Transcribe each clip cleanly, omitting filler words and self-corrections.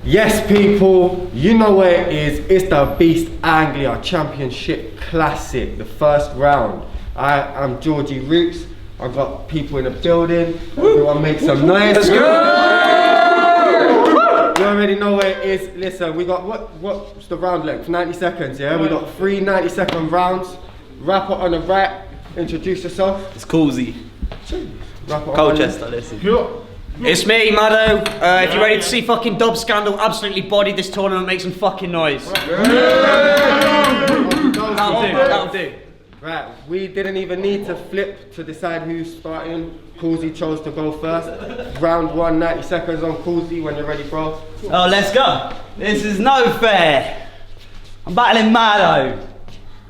Yes, people, you know where it is. It's the Beast Anglia Championship Classic, the first round. I am Georgie Roots. I've got people in the building. Everyone make some noise. Let's go! You already know where it is. Listen, we got, what's the round length? 90 seconds, yeah? We got 3 90-second rounds. Rapper on the right, introduce yourself. It's Causey. Colchester, listen. It's me, Maddo. If you're ready to see fucking Dubscandal absolutely body this tournament, make some fucking noise. That'll do. Right, we didn't even need to flip to decide who's starting. Causey chose to go first. Round 1, 90 seconds on Causey when you're ready, bro. Oh, let's go. This is no fair. I'm battling Maddo.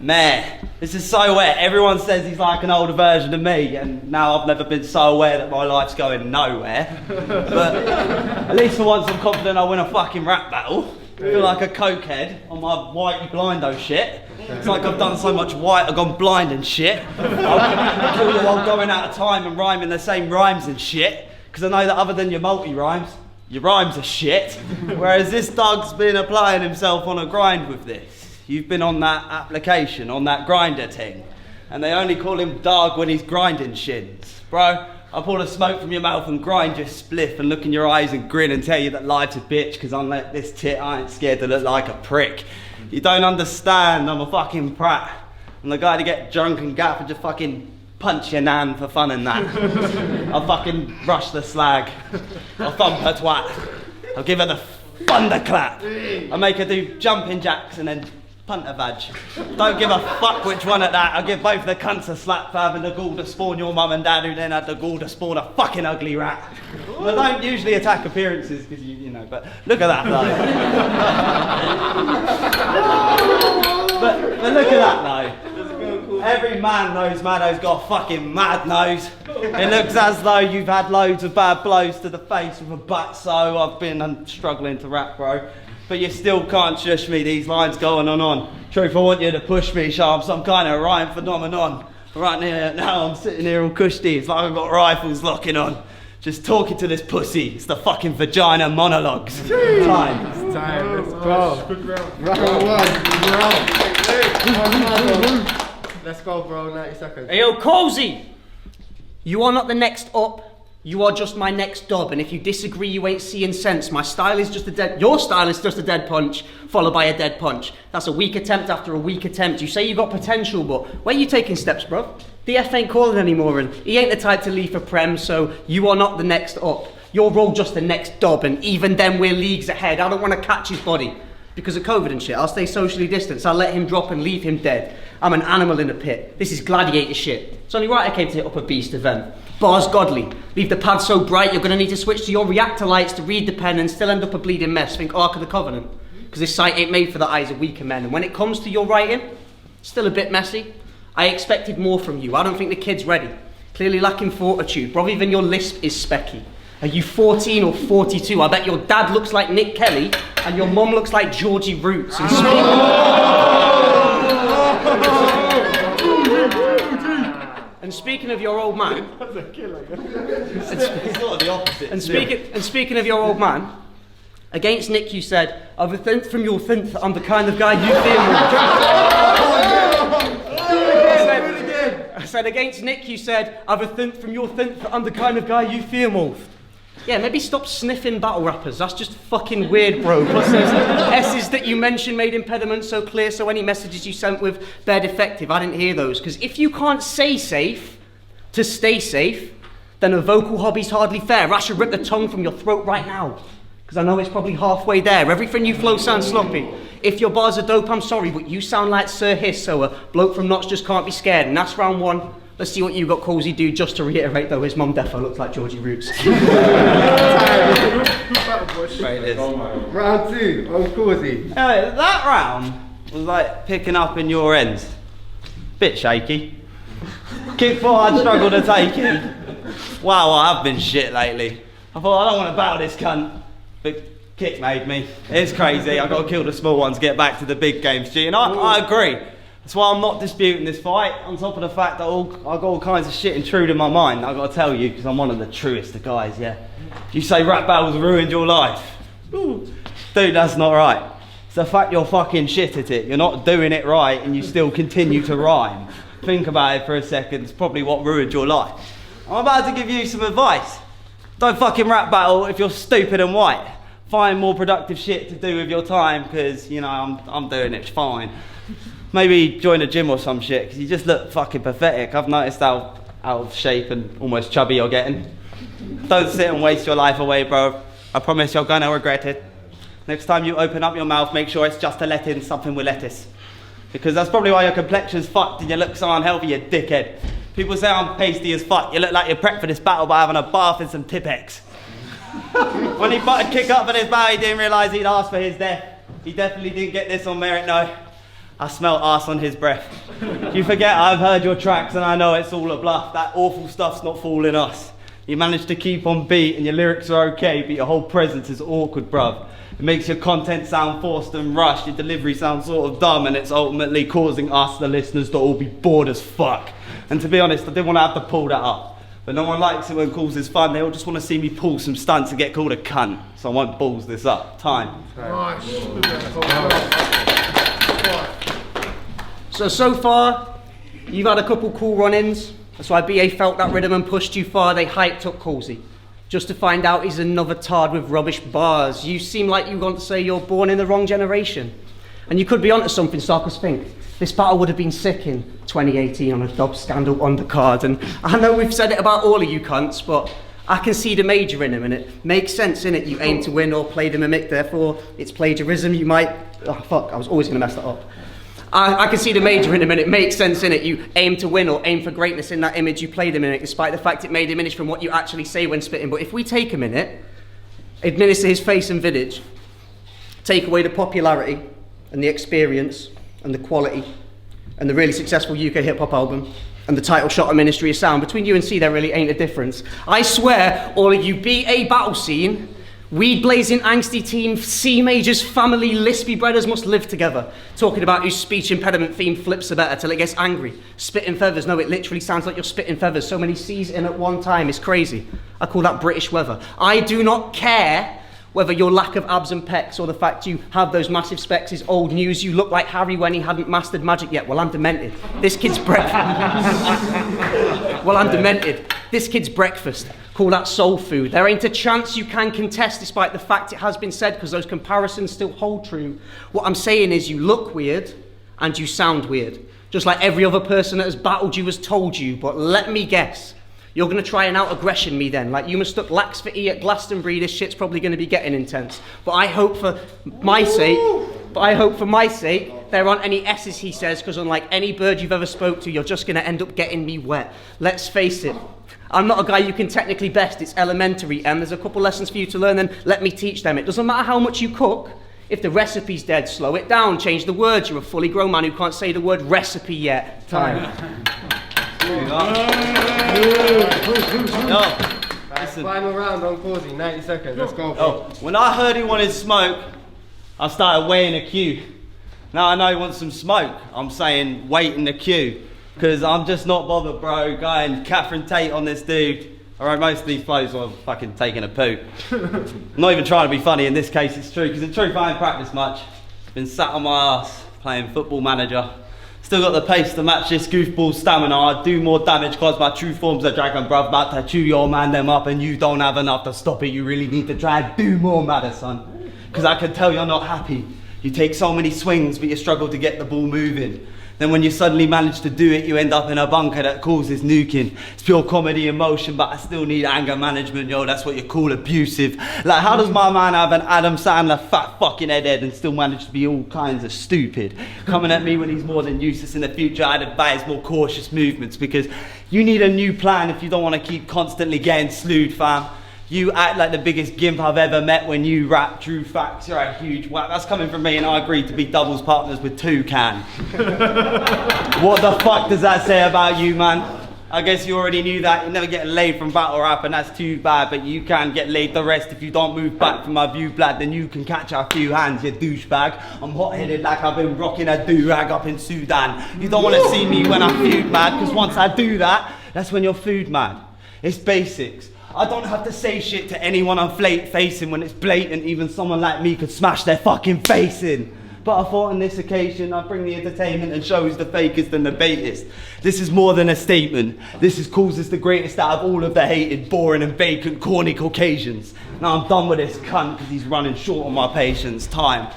Man, this is so wet. Everyone says he's like an older version of me, and now I've never been so aware that my life's going nowhere. But at least for once I'm confident I'll win a fucking rap battle. I feel like a cokehead on my whitey blindo shit. It's like I've done so much white, I've gone blind and shit. I'll kill you while going out of time and rhyming the same rhymes and shit, because I know that other than your multi-rhymes, your rhymes are shit. Whereas this Doug's been applying himself on a grind with this. You've been on that application, on that grinder thing, and they only call him Doug when he's grinding shins. Bro, I'll pull the smoke from your mouth and grind your spliff and look in your eyes and grin and tell you that life's a bitch, because unlike this tit, I ain't scared to look like a prick. You don't understand, I'm a fucking prat. I'm the guy to get drunk and gaff and just fucking punch your nan for fun and that. I'll fucking rush the slag. I'll thump her twat. I'll give her the thunderclap. I'll make her do jumping jacks and then punt a vag. Don't give a fuck which one at that. I'll give both the cunts a slap for having the gall to spawn your mum and dad, who then had the gall to spawn a fucking ugly rat. I don't usually attack appearances because you know, but look at that though. but look at that though. Every man knows Maddo's got a fucking mad nose. It looks as though you've had loads of bad blows to the face with a butt, so I've been struggling to rap, bro. But you still can't shush me, these lines go on and on. Truth, I want you to push me, show I'm some kind of rhyme phenomenon. Right now I'm sitting here all cushy, it's like I've got rifles locking on. Just talking to this pussy, it's the fucking vagina monologues. Time. It's time, let's go. Round 1. Let's go, bro, 90 seconds. Hey yo, Causey! You are not the next up. You are just my next dub, and if you disagree, you ain't seeing sense. My style is just your style is just a dead punch, followed by a dead punch. That's a weak attempt after a weak attempt. You say you got potential, but where you taking steps, bro? DF ain't calling anymore, and he ain't the type to leave for Prem, so you are not the next up. You're all just the next dub, and even then we're leagues ahead. I don't want to catch his body. Because of COVID and shit, I'll stay socially distanced. I'll let him drop and leave him dead. I'm an animal in a pit. This is gladiator shit. It's only right I came to hit up a beast event. Bars godly. Leave the pad so bright you're gonna need to switch to your reactor lights to read the pen and still end up a bleeding mess. Think Ark of the Covenant. Because this sight ain't made for the eyes of weaker men. And when it comes to your writing, still a bit messy. I expected more from you. I don't think the kid's ready. Clearly lacking fortitude. Bro, even your lisp is specky. Are you 14 or 42? I bet your dad looks like Nick Kelly and your mum looks like Georgie Roots. And speaking of your old man, and speaking of your old man, against Nick you said, I've a think from your think that I'm the kind of guy you feel more. I said against Nick you said, I've a think from your think that I'm the kind of guy you fear more. Yeah, maybe stop sniffing battle rappers. That's just fucking weird, bro. Plus those S's that you mentioned made impediments so clear, so any messages you sent with bare defective, I didn't hear those. Because if you can't say safe to stay safe, then a vocal hobby's hardly fair. I should rip the tongue from your throat right now. Because I know it's probably halfway there. Everything you flow sounds sloppy. If your bars are dope, I'm sorry, but you sound like Sir Hiss, so a bloke from Notts just can't be scared. And that's round 1. Let's see what you got Causey do. Just to reiterate though, his mum defo looks like Georgie Roots. Round 2 on Causey. Anyway, that round was like picking up in your ends. Bit shaky. Kick forward, struggle to take it. Wow, I have been shit lately. I thought I don't want to battle this cunt, but kick made me. It's crazy, I've got to kill the small ones, get back to the big games, G, and I agree. That's why I'm not disputing this fight, on top of the fact that I've got all kinds of shit intrude in my mind. I've got to tell you, because I'm one of the truest of guys, yeah. You say rap battles ruined your life. Ooh. Dude, that's not right. It's the fact you're fucking shit at it. You're not doing it right and you still continue to rhyme. Think about it for a second. It's probably what ruined your life. I'm about to give you some advice. Don't fucking rap battle if you're stupid and white. Find more productive shit to do with your time, because, you know, I'm doing it fine. Maybe join a gym or some shit, because you just look fucking pathetic. I've noticed how out of shape and almost chubby you're getting. Don't sit and waste your life away, bro. I promise you're gonna regret it. Next time you open up your mouth, make sure it's just to let in something with lettuce. Because that's probably why your complexion's fucked and you look so unhealthy, you dickhead. People say I'm pasty as fuck. You look like you're prepped for this battle by having a bath and some Tipex. When he butted kick up in his bow, he didn't realise he'd asked for his death. He definitely didn't get this on merit, no. I smell arse on his breath. You forget I've heard your tracks and I know it's all a bluff. That awful stuff's not fooling us. You managed to keep on beat and your lyrics are okay, but your whole presence is awkward, bruv. It makes your content sound forced and rushed, your delivery sounds sort of dumb, and it's ultimately causing us, the listeners, to all be bored as fuck. And to be honest, I didn't want to have to pull that up. But no one likes it when calls is fun. They all just want to see me pull some stunts and get called a cunt. So I won't balls this up. Time. So far, you've had a couple cool run-ins. That's why BA felt that rhythm and pushed you far. They hyped up Causey, just to find out he's another tard with rubbish bars. You seem like you want to say you're born in the wrong generation. And you could be onto something, Sarkis think. This battle would have been sick in 2018 on a Dubscandal undercard. And I know we've said it about all of you cunts, but I can see the major in him, and it makes sense, innit? You aim to win or play the mimic, therefore it's plagiarism. You might... Oh, fuck, I was always going to mess that up. I can see the major in him, and it makes sense, innit? You aim to win or aim for greatness in that image you play the mimic, despite the fact it may diminish from what you actually say when spitting. But if we take a minute, administer his face and visage, take away the popularity and the experience and the quality and the really successful UK hip-hop album and the title shot of Ministry of Sound, between you and C there really ain't a difference. I swear, all of you B.A. battle scene, weed blazing angsty team, C majors, family, lispy brothers must live together, talking about whose speech impediment theme flips are better till it gets angry. Spitting feathers, no, it literally sounds like you're spitting feathers. So many C's in at one time, it's crazy. I call that British weather. I do not care whether your lack of abs and pecs or the fact you have those massive specs is old news. You look like Harry when he hadn't mastered magic yet. Well, I'm demented. This kid's breakfast. Well, I'm demented. This kid's breakfast. Call that soul food. There ain't a chance you can contest, despite the fact it has been said, because those comparisons still hold true. What I'm saying is you look weird and you sound weird. Just like every other person that has battled you has told you. But let me guess. You're going to try and out-aggression me then. Like you mistook lax for E at Glastonbury, this shit's probably going to be getting intense. But I hope for my sake, there aren't any S's, he says, because unlike any bird you've ever spoke to, you're just going to end up getting me wet. Let's face it. I'm not a guy you can technically best, it's elementary, and there's a couple lessons for you to learn, then let me teach them. It doesn't matter how much you cook. If the recipe's dead, slow it down, change the words. You're a fully grown man who can't say the word recipe yet. Time. Final round on Causey, 90 seconds, let's go. Oh, when I heard he wanted smoke, I started weighing a queue. Now I know he wants some smoke, I'm saying wait in the queue. Because I'm just not bothered, bro, going Catherine Tate on this dude. Alright, most of these flows are fucking taking a poo. I'm not even trying to be funny in this case, it's true, because in truth I ain't practiced much. Been sat on my ass playing Football Manager. Still got the pace to match this goofball stamina. I do more damage cause my true form's a dragon, bruv. About to chew your man them up and you don't have enough to stop it. You really need to try and do more, Madison. Cause I can tell you're not happy. You take so many swings but you struggle to get the ball moving. Then when you suddenly manage to do it, you end up in a bunker that causes nuking. It's pure comedy emotion, but I still need anger management, yo, that's what you call abusive. Like, how does my man have an Adam Sandler fat fucking head and still manage to be all kinds of stupid? Coming at me when he's more than useless in the future, I'd advise more cautious movements, because you need a new plan if you don't want to keep constantly getting slewed, fam. You act like the biggest gimp I've ever met when you rap true facts. You're a huge whack. That's coming from me, and I agreed to be doubles partners with Toucan. What the fuck does that say about you, man? I guess you already knew that. You never get laid from battle rap, and that's too bad, but you can get laid the rest if you don't move back from my view, blood. Then you can catch a few hands, you douchebag. I'm hot-headed like I've been rocking a do-rag up in Sudan. You don't want to see me when I'm food mad, because once I do that, that's when you're food mad. It's basics. I don't have to say shit to anyone I'm facing when it's blatant. Even someone like me could smash their fucking face in. But I thought on this occasion I'd bring the entertainment and show who's the fakest and the baitest. This is more than a statement. This is Causey's the greatest out of all of the hated, boring and vacant, corny Caucasians. Now I'm done with this cunt because he's running short on my patience. Time.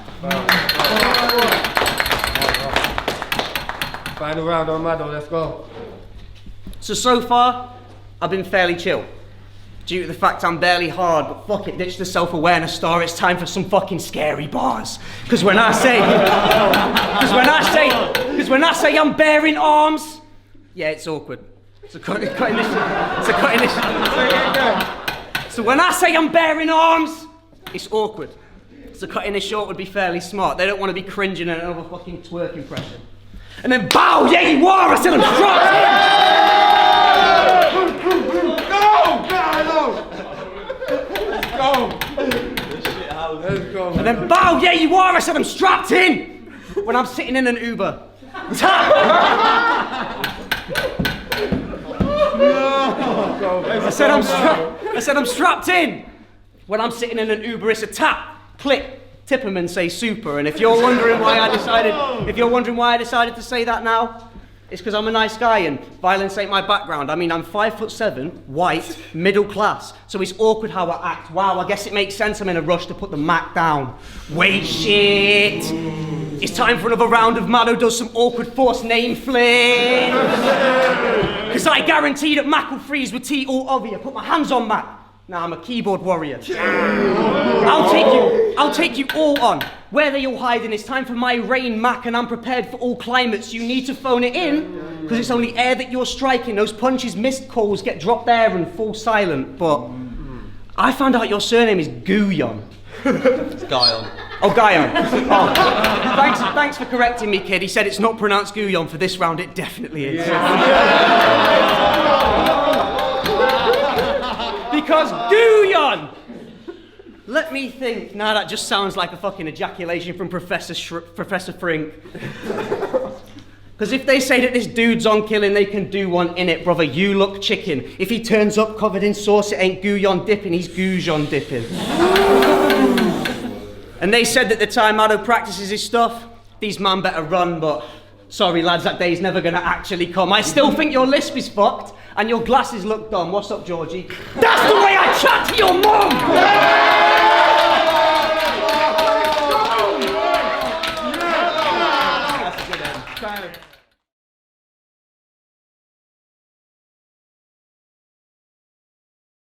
Final round on Maddo, let's go. So far, I've been fairly chill. Due to the fact I'm barely hard, but fuck it, ditch the self-awareness star, it's time for some fucking scary bars. Because when I say I'm bearing arms, yeah, it's awkward. So when I say I'm bearing arms, it's awkward. So cutting this short would be fairly smart. They don't want to be cringing at another fucking twerk impression. And then bow, yeah you are, I said I'm Let's go. And then bow, yeah you are, I said I'm strapped in when I'm sitting in an Uber. I said I'm strapped in when I'm sitting in an Uber. It's a tap, click, tip 'em and say super. And if you're wondering why I decided to say that now, it's because I'm a nice guy and violence ain't my background. I mean, I'm 5'7", white, middle class, so it's awkward how I act. Wow, I guess it makes sense I'm in a rush to put the Mac down. Wait, shit. It's time for another round of Maddo does some awkward forced name flips. Because I guarantee that Mac will freeze with T all over you. Put my hands on Mac. Now I'm a keyboard warrior. I'll take you all on. Where they all hiding, it's time for my rain, Mac, and I'm prepared for all climates. You need to phone it in, because it's only air that you're striking. Those punches, missed calls get dropped there and fall silent. But I found out your surname is Guyon. It's Guyon. Oh, Guyon. Oh. Thanks for correcting me, kid. He said it's not pronounced Guyon. For this round, it definitely is. Because Guyon! Let me think. Nah, that just sounds like a fucking ejaculation from Professor Frink. Because if they say that this dude's on killing, they can do one in it, brother. You look chicken. If he turns up covered in sauce, it ain't Guyon dipping, he's Goujon dipping. And they said that the time Maddo practices his stuff, these man better run, but sorry lads, that day's never gonna actually come. I still think your lisp is fucked, and your glasses look dumb. What's up, Georgie? That's the way I chat